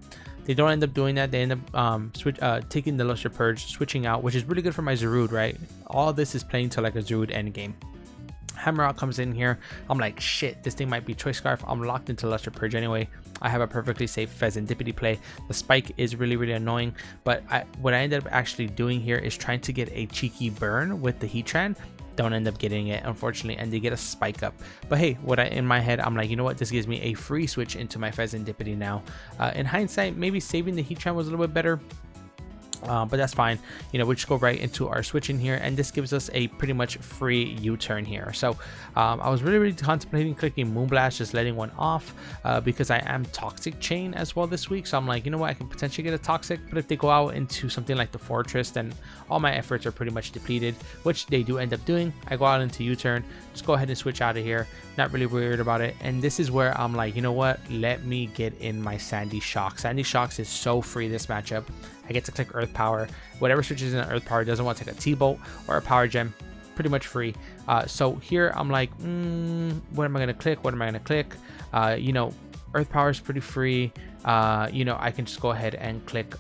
They don't end up doing that. They end up taking the Luster Purge, switching out, which is really good for my Zarude, right? All this is playing to like a Zarude endgame. Hammerot comes in here. I'm like, shit, this thing might be Choice Scarf. I'm locked into Luster Purge anyway. I have a perfectly safe Pheasantipity play. The spike is really annoying, but what I ended up actually doing here is trying to get a cheeky burn with the Heatran. Don't end up getting it, unfortunately, and they get a spike up. But hey, in my head, I'm like, you know what, this gives me a free switch into my Pheasantipity now. In hindsight, maybe saving the Heatran was a little bit better, but that's fine. You know, we just go right into our switch in here, and this gives us a pretty much free U-turn here. So I was really contemplating clicking Moonblast, just letting one off, because I am Toxic Chain as well this week. So I'm like, you know what, I can potentially get a Toxic, but if they go out into something like the Fortress, then all my efforts are pretty much depleted, which they do end up doing. I go out into U-turn, just go ahead and switch out of here. Not really worried about it. And this is where I'm like, you know what, let me get in my Sandy Shock. Sandy Shocks is so free this matchup. I get to click Earth Power. Whatever switches in Earth Power doesn't want to take a T-Bolt or a Power Gem. Pretty much free. So here I'm like, what am I going to click? What am I going to click? You know, Earth Power is pretty free. You know, I can just go ahead and click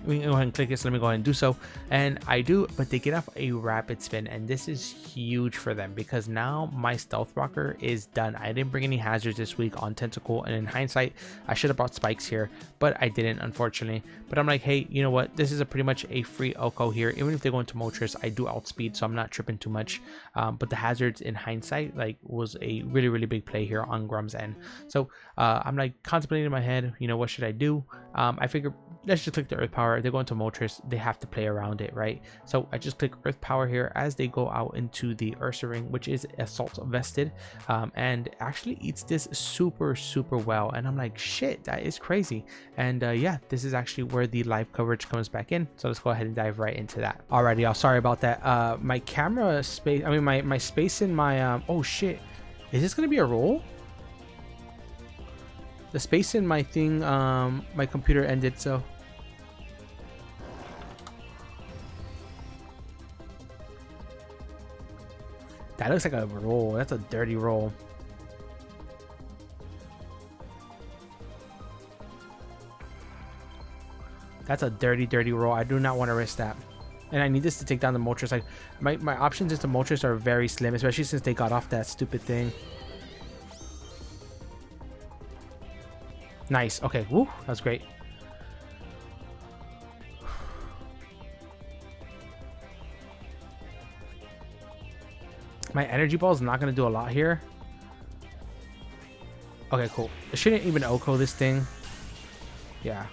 we can go ahead and click this. Let me go ahead and do so, and I do, but they get off a rapid spin, and this is huge for them, because now my Stealth Rocker is done. I didn't bring any hazards this week on Tentacle, and in hindsight I should have brought spikes here, but I didn't, unfortunately. But I'm like, hey, you know what, this is a pretty much a free OHKO here. Even if they go into Moltres, I do outspeed, so I'm not tripping too much. But the hazards in hindsight like was a really big play here on Grum's end. So I'm like contemplating in my head, you know, what should I do? I figure let's just click the Earth Power. They go into Moltres, they have to play around it, right? So I just click Earth Power here as they go out into the Ursa Ring, which is Assault vested, and actually eats this super well. And I'm like, shit, that is crazy. And yeah, this is actually where the live coverage comes back in. So let's go ahead and dive right into that. Alrighty, y'all, sorry about that. My camera space, I mean my space in my oh shit, is this gonna be a roll? The space in my thing, my computer ended, so. That looks like a roll. That's a dirty roll. That's a dirty roll. I do not want to risk that. And I need this to take down the Moltres. Like, my options into Moltres are very slim, especially since they got off that stupid thing. Nice. Okay. Woo. That's great. My energy ball is not going to do a lot here. Okay, cool. I shouldn't even OHKO this thing. Yeah.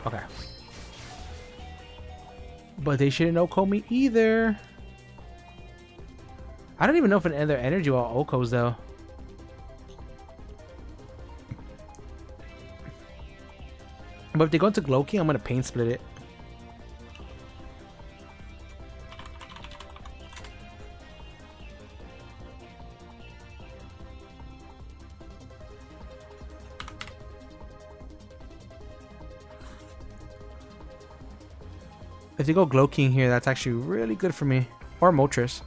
Okay. But they shouldn't OHKO me either. I don't even know if another energy ball OHKOs though. But if they go into Slowking, I'm going to pain split it. If they go Slowking here, that's actually really good for me. Or Moltres.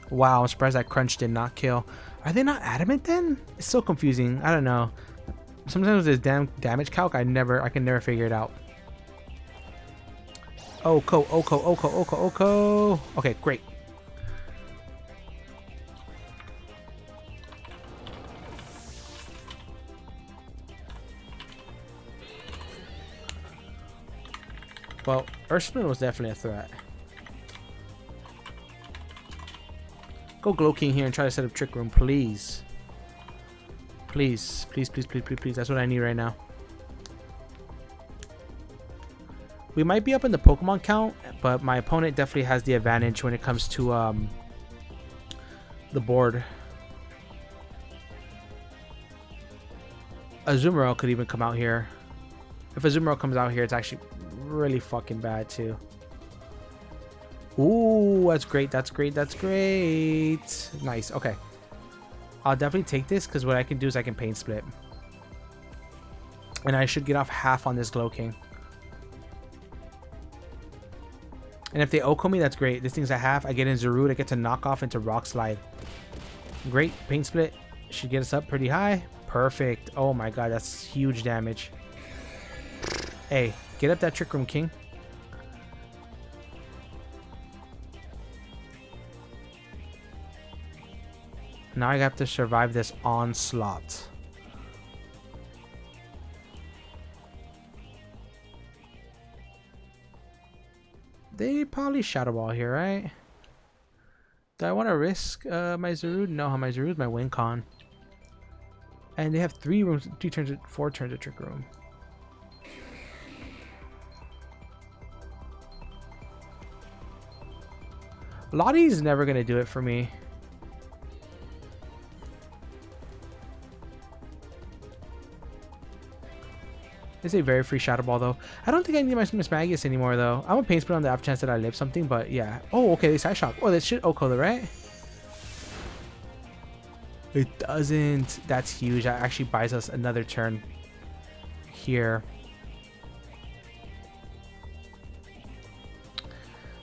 Wow, I'm surprised that Crunch did not kill. Are they not adamant then? It's so confusing. I don't know. Sometimes with this damage calc, I can never figure it out. OHKO, OHKO, OHKO, OHKO, OHKO. Okay, great. Well, Ursaring was definitely a threat. Go Slowking here and try to set up Trick Room, please. Please, please, please, please, please, please. That's what I need right now. We might be up in the Pokemon count, but my opponent definitely has the advantage when it comes to the board. Azumarill could even come out here. If Azumarill comes out here, it's actually really fucking bad too. Ooh, that's great. That's great. That's great. Nice. Okay. I'll definitely take this because what I can do is I can pain split. And I should get off half on this Slowking. And if they OHKO me, that's great. This thing's a half. I get in Zarude. I get to knock off into Rock Slide. Great. Pain split. Should get us up pretty high. Perfect. Oh my god, that's huge damage. Hey, get up that Trick Room, King. Now I have to survive this onslaught. They probably Shadow Ball here, right? Do I want to risk my Zarude? No, my Zarude, my win con. And they have 4 turns of Trick Room. Lottie's never gonna do it for me. It's a very free Shadow Ball though. I don't think I need my Mismagius anymore though. I'm a pain split on the off chance that I live something, but yeah. Oh, okay, they Side Shock. Oh, that should OHKO, right? It doesn't. That's huge. That actually buys us another turn here.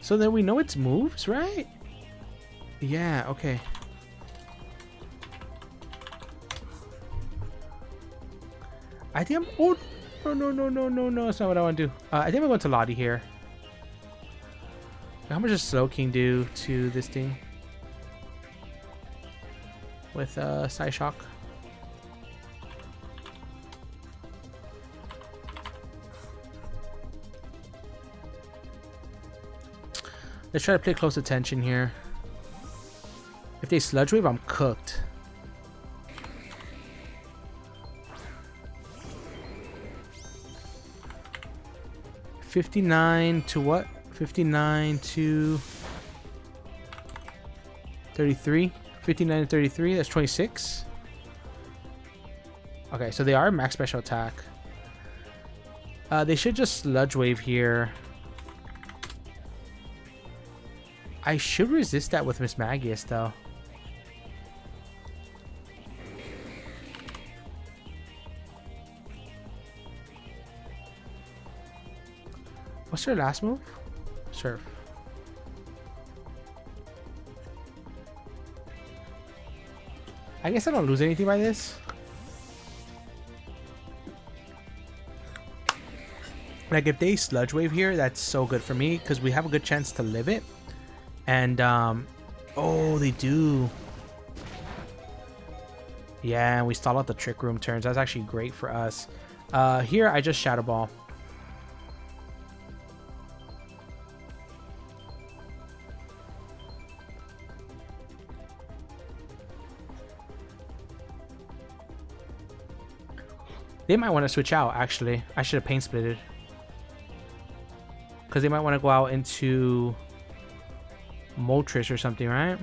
So then we know its moves, right? Yeah, okay. I think I'm... Oh, no. That's not what I want to do. I think I'm going to Lottie here. How much does Slowking do to this thing? With Psyshock. Let's try to pay close attention here. If they Sludge Wave, I'm cooked. $59 to what? 59 to 33. 59 to 33. That's 26. Okay, so they are max special attack. They should just Sludge Wave here. I should resist that with Mismagius though. What's their last move? Surf. I guess I don't lose anything by this. Like, if they Sludge Wave here, that's so good for me because we have a good chance to live it. And, oh, they do. Yeah, and we stall out the Trick Room turns. That's actually great for us. Here, I just Shadow Ball. They might want to switch out, actually. I should have Pain Splitted. Because they might want to go out into Moltres or something, right?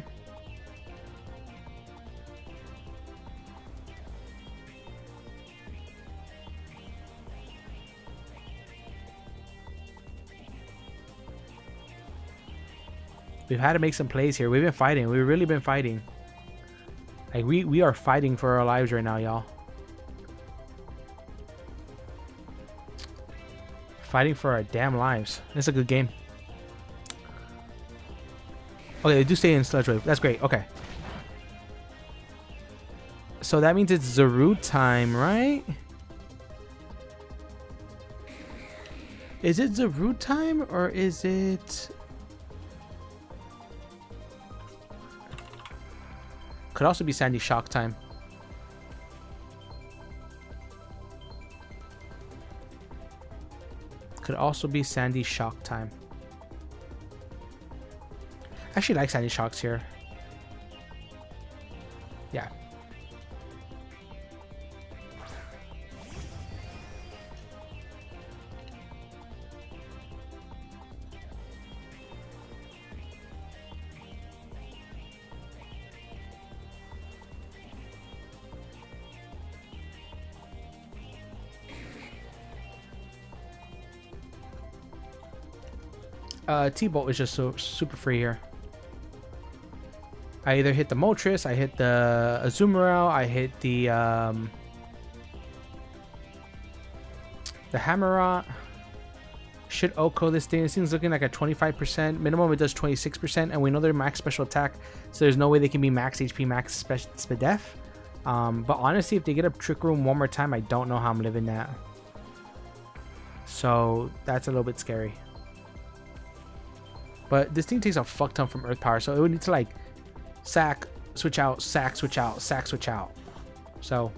We've had to make some plays here. We've been fighting. We've really been fighting. Like, we are fighting for our lives right now, y'all. Fighting for our damn lives. It's a good game. Okay, they do stay in Sludge Wave. That's great. Okay. So that means it's Zarude time, right? Is it Zarude time or is it... Could also be Sandy Shock time. Could also be Sandy Shock time. I actually like Sandy Shocks here. Yeah. T-Bolt is just so super free here. I either hit the Moltres, I hit the Azumarill, I hit the Hammerot. Should Oko this thing? This thing's looking like a 25%. Minimum it does 26%, and we know they're max special attack, so there's no way they can be max HP, max Spadef. But honestly, if they get a Trick Room one more time, I don't know how I'm living that. So that's a little bit scary. But this thing takes a fuck ton from Earth Power, so it would need to like sack, switch out, sack, switch out, sack, switch out. So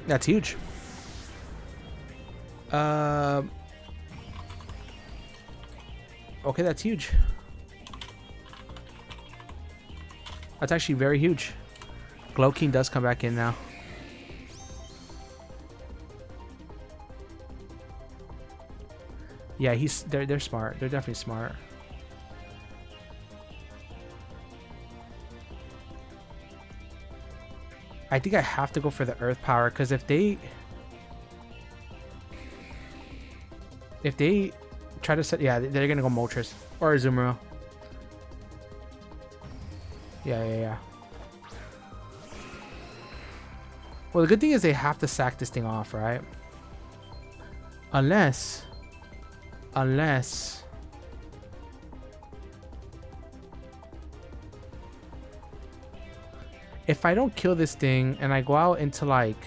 that's huge. Okay, that's huge. That's actually very huge. Slowking does come back in now. Yeah, they're smart. They're definitely smart. I think I have to go for the Earth Power because if they try to set, yeah, they're gonna go Moltres or Azumarill. Yeah. Well, the good thing is they have to sack this thing off, right? Unless if I don't kill this thing and I go out into like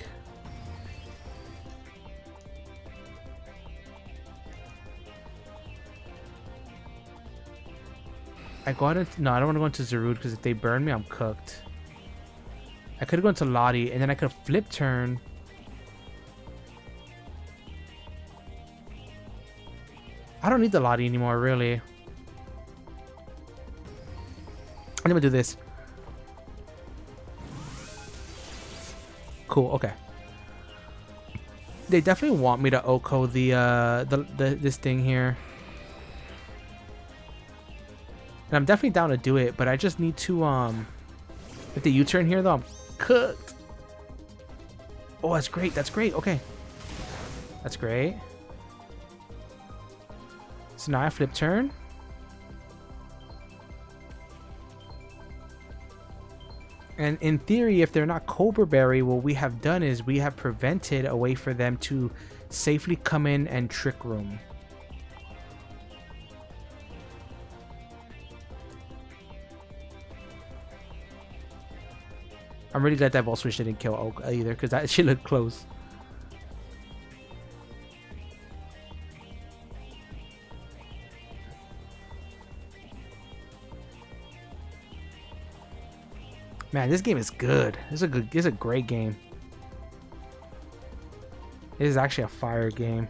no, I don't want to go into Zarude because if they burn me, I'm cooked. I could have gone to Lottie and then I could flip turn. I don't need the Lottie anymore, really. I'm gonna do this. Cool, okay. They definitely want me to Oko this thing here. And I'm definitely down to do it, but I just need to if the U-turn here though, I'm cooked. Oh, that's great. That's great. Okay. That's great. So now I flip turn. And in theory, if they're not Cobra Berry, what we have done is we have prevented a way for them to safely come in and Trick Room. I'm really glad that Volt Switch didn't kill Oak either, because that shit looked close. Man, this game is good. This is a great game. It is actually a fire game.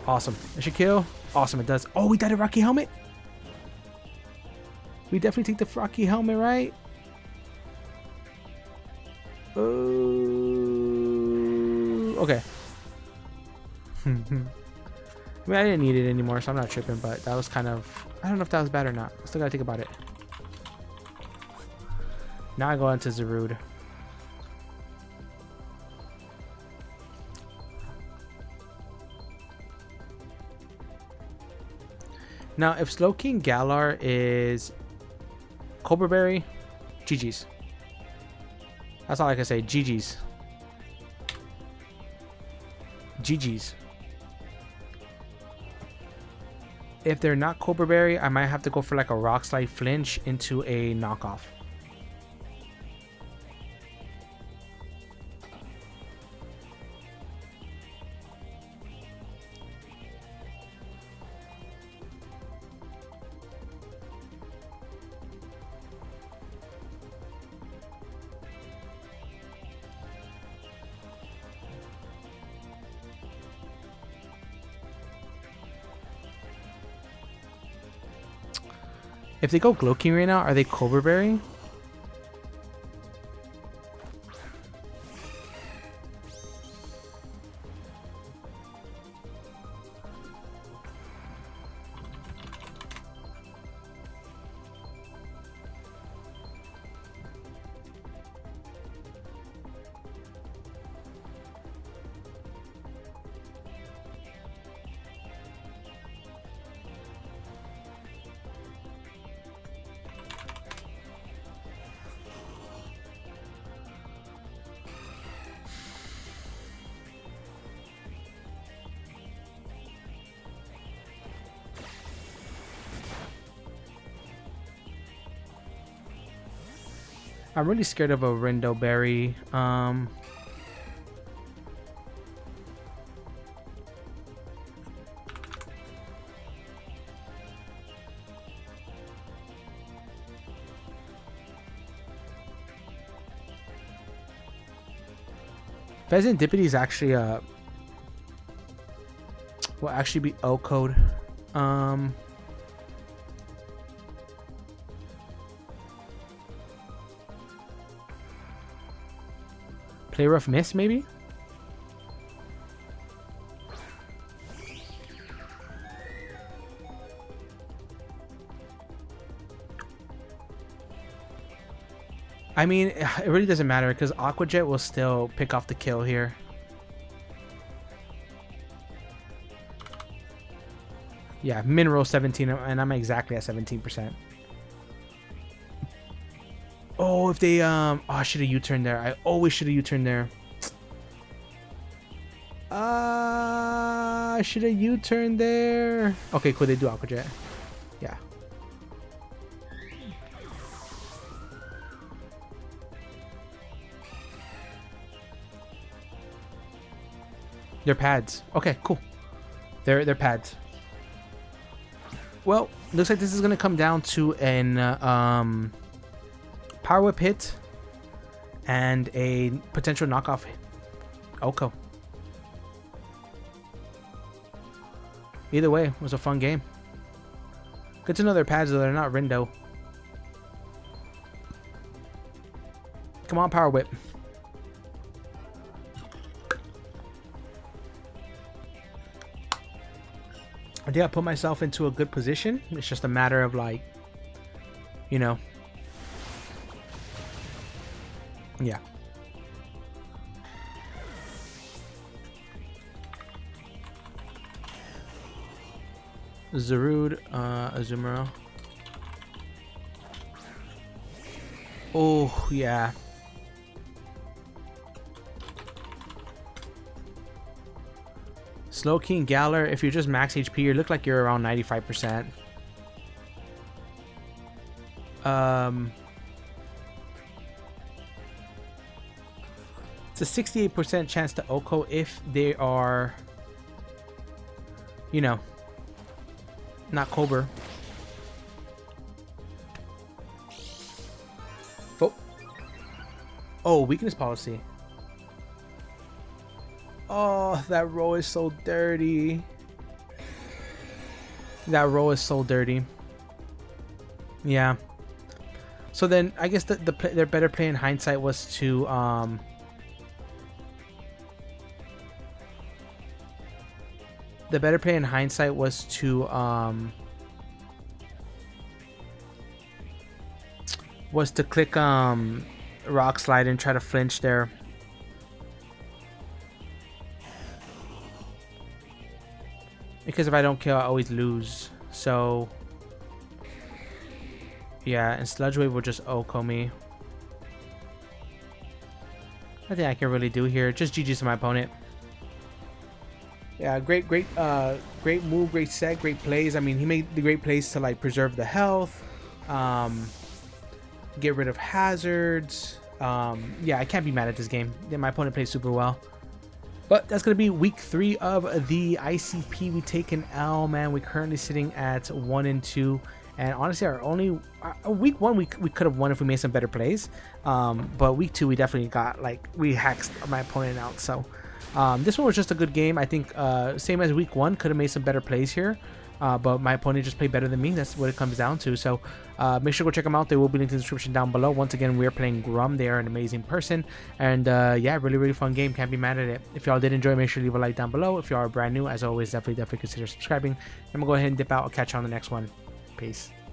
Awesome. It should kill. Awesome, it does. Oh, we got a Rocky Helmet. We definitely take the Rocky Helmet, right? Oh, okay. I mean, I didn't need it anymore, so I'm not tripping, but that was kind of... I don't know if that was bad or not. I still gotta think about it. Now I go into Zarude. Now, if Slowking-Galar is Cobra Berry, GG's. That's all I can say. GG's. GG's. If they're not Cobra Berry, I might have to go for like a Rock Slide Flinch into a knockoff. If they go Glowking right now, are they Cobra Berry? I'm really scared of a Rindo Berry. Pheasant Dippity is actually will actually be O code. Play Rough Miss, maybe? I mean, it really doesn't matter because Aqua Jet will still pick off the kill here. Yeah, Mineral 17, and I'm exactly at 17%. Oh, if they oh, I should have U-turned there. I always should have U-turned there. I should have U-turned there. Okay, cool. They do Aqua Jet. Yeah. They're pads. Okay, cool. They're pads. Well, looks like this is gonna come down to an Power Whip hit and a potential knockoff Oko. Either way, it was a fun game. Good to know they're pads though, they're not Rindo. Come on, Power Whip. I think I put myself into a good position. It's just a matter of like, you know. Yeah. Zarude, Azumarill. Oh, yeah. Slowking-Galar, if you're just max HP, you look like you're around 95%. It's a 68% chance to Oko if they are, you know, not Cobra. Oh, weakness policy. Oh, that roll is so dirty. That roll is so dirty. Yeah. So then I guess their better play in hindsight was to the better play in hindsight was to click Rock Slide and try to flinch there. Because if I don't kill, I always lose. So yeah, and Sludge Wave will just Oko me. Nothing I can really do here. Just GG's to my opponent. Yeah, great move, great set, great plays. I mean, he made the great plays to like preserve the health, get rid of hazards. Yeah, I can't be mad at this game. Yeah, my opponent plays super well. But that's going to be week 3 of the ICP. We take an L, man. We're currently sitting at 1-2. And honestly, our only week 1 we could have won if we made some better plays. But week 2 we definitely got like we hacked my opponent out. So this one was just a good game. I think same as week 1, could have made some better plays here. But my opponent just played better than me. That's what it comes down to. So make sure to go check them out. They will be linked in the description down below. Once again, we're playing Grum. They are an amazing person. And yeah, really fun game. Can't be mad at it. If y'all did enjoy, make sure to leave a like down below. If you are brand new, as always, definitely consider subscribing. I'm going to go ahead and dip out. I'll catch you on the next one. Peace.